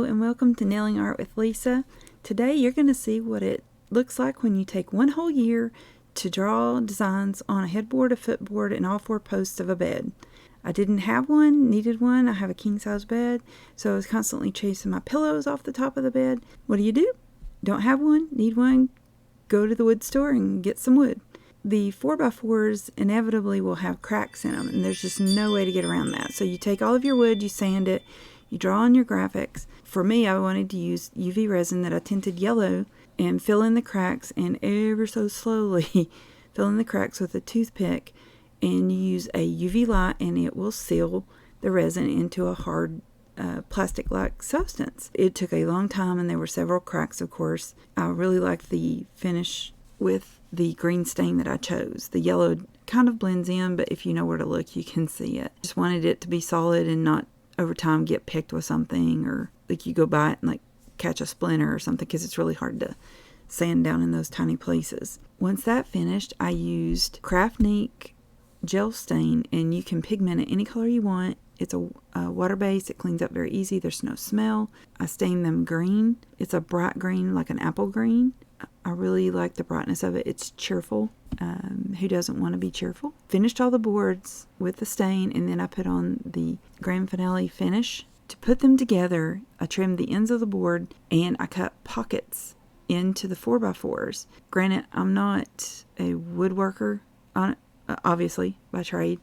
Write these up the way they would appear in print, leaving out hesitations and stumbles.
and welcome to Nailing Art with Lisa. Today you're going to see what it looks like when you take one whole year to draw designs on a headboard, a footboard, and all four posts of a bed. I didn't have one, needed one. I have a king-size bed, so I was constantly chasing my pillows off the top of the bed. What do? Don't have one, need one, go to the wood store and get some wood. The 4x4s inevitably will have cracks in them, and there's just no way to get around that. So you take all of your wood, you sand it, you draw on your graphics. For me, I wanted to use UV resin that I tinted yellow and fill in the cracks, and ever so slowly fill in the cracks with a toothpick, and you use a UV light and it will seal the resin into a hard plastic-like substance. It took a long time and there were several cracks, of course. I really liked the finish with the green stain that I chose. The yellow kind of blends in, but if you know where to look, you can see it. Just wanted it to be solid and not over time get picked with something, or like you go by it and like catch a splinter or something, because it's really hard to sand down in those tiny places. Once that finished, I used Craftnique gel stain, and you can pigment it any color you want. It's a water base. It cleans up very easy. There's no smell. I stained them green. It's a bright green, like an apple green. I really like the brightness of it. It's cheerful. Who doesn't want to be cheerful? Finished all the boards with the stain, and then I put on the grand finale finish. To put them together, I trimmed the ends of the board and I cut pockets into the 4x4s. Granted, I'm not a woodworker, obviously, by trade,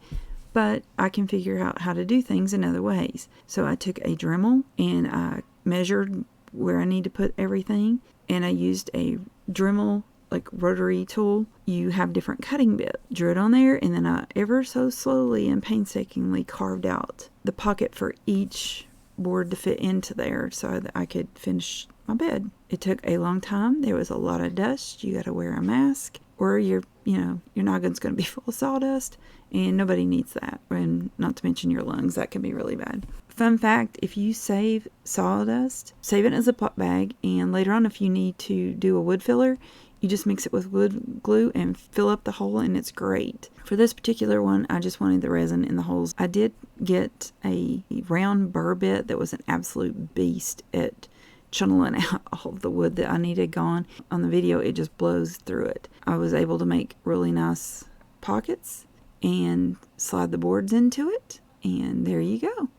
but I can figure out how to do things in other ways. So I took a Dremel and I measured where I need to put everything, and I used a Dremel like rotary tool. You have different cutting bits. Drew it on there, and then I ever so slowly and painstakingly carved out the pocket for each board to fit into there so that I could finish my bed. It took a long time. There was a lot of dust. You got to wear a mask, or your noggin's going to be full of sawdust, and nobody needs that. And not to mention your lungs, that can be really bad. Fun fact, if you save sawdust, save it as a pop bag, and later on if you need to do a wood filler, you just mix it with wood glue and fill up the hole, and it's great. For this particular one, I just wanted the resin in the holes. I did get a round burr bit that was an absolute beast at channeling out all of the wood that I needed gone. On the video, it just blows through it. I was able to make really nice pockets and slide the boards into it, and there you go.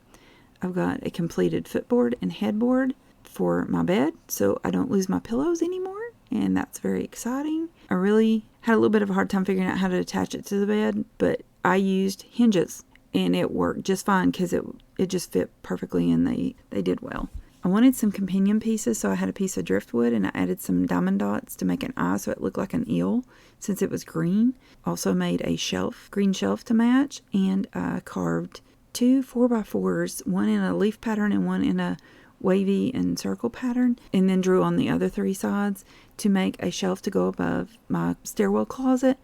I've got a completed footboard and headboard for my bed, so I don't lose my pillows anymore, and that's very exciting. I really had a little bit of a hard time figuring out how to attach it to the bed, but I used hinges, and it worked just fine because it just fit perfectly, and they did well. I wanted some companion pieces, so I had a piece of driftwood and I added some diamond dots to make an eye so it looked like an eel since it was green. Also made a shelf, green shelf to match, and I carved two 4x4s, one in a leaf pattern and one in a wavy and circle pattern, and then drew on the other three sides to make a shelf to go above my stairwell closet,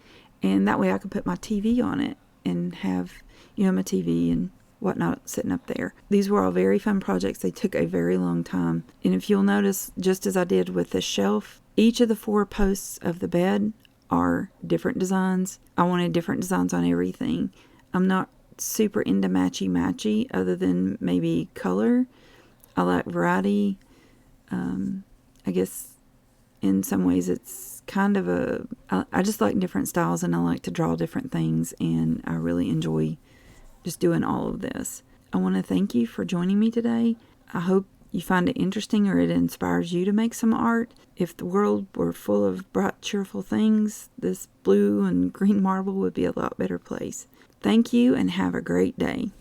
and that way I could put my TV on it and have, my TV and whatnot sitting up there. These were all very fun projects. They took a very long time, and if you'll notice, just as I did with the shelf, each of the four posts of the bed are different designs. I wanted different designs on everything. I'm not super into matchy other than maybe color. I like variety. I guess in some ways it's kind of I just like different styles, and I like to draw different things, and I really enjoy just doing all of this. I want to thank you for joining me today. I hope you find it interesting, or it inspires you to make some art. If the world were full of bright, cheerful things, this blue and green marble would be a lot better place. Thank you, and have a great day.